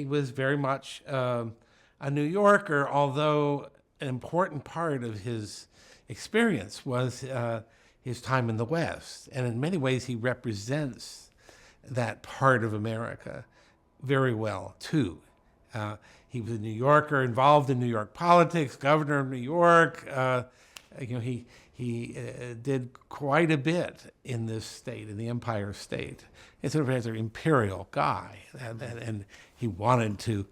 was very much a New Yorker, although an important part of his experience was his time in the West. And in many ways, he represents that part of America very well, too. He was a New Yorker, involved in New York politics, governor of New York. He did quite a bit in this state, in the Empire State. He's sort of as an imperial guy, and he wanted to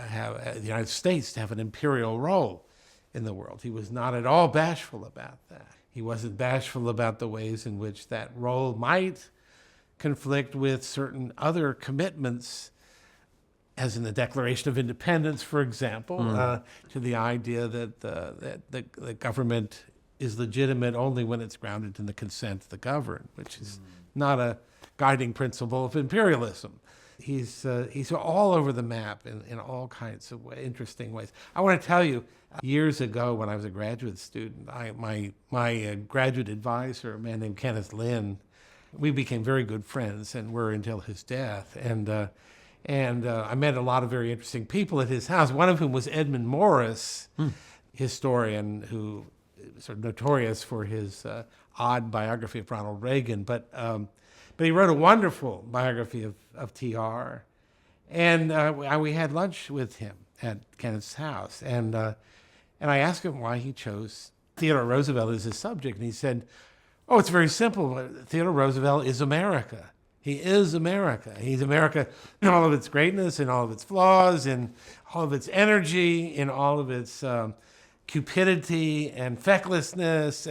have the United States to have an imperial role in the world. He was not at all bashful about that. He wasn't bashful about the ways in which that role might conflict with certain other commitments, as in the Declaration of Independence, for example, to the idea that the government is legitimate only when it's grounded in the consent of the governed, which is not a guiding principle of imperialism. He's all over the map in all kinds of interesting ways. I want to tell you, years ago when I was a graduate student, my graduate advisor, a man named Kenneth Lynn, we became very good friends and were until his death. And I met a lot of very interesting people at his house, one of whom was Edmund Morris, historian who is sort of notorious for his odd biography of Ronald Reagan. But he wrote a wonderful biography of TR. And we had lunch with him at Kenneth's house. And I asked him why he chose Theodore Roosevelt as his subject. And he said, oh, it's very simple. Theodore Roosevelt is America. He is America. He's America in all of its greatness, in all of its flaws, in all of its energy, in all of its cupidity and fecklessness.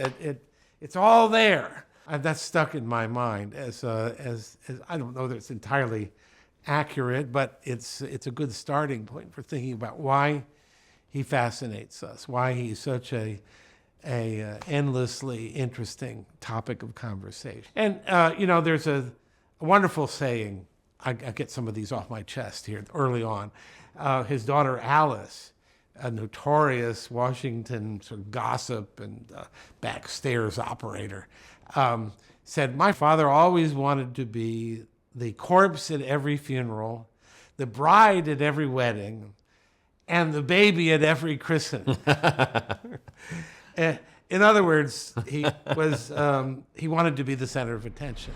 It's all there. That's stuck in my mind as I don't know that it's entirely accurate, but it's a good starting point for thinking about why he fascinates us, why he's such a endlessly interesting topic of conversation. And there's a wonderful saying. I get some of these off my chest here early on. His daughter Alice, a notorious Washington sort of gossip and backstairs operator, said, my father always wanted to be the corpse at every funeral, the bride at every wedding, and the baby at every christening. In other words, he wanted to be the center of attention.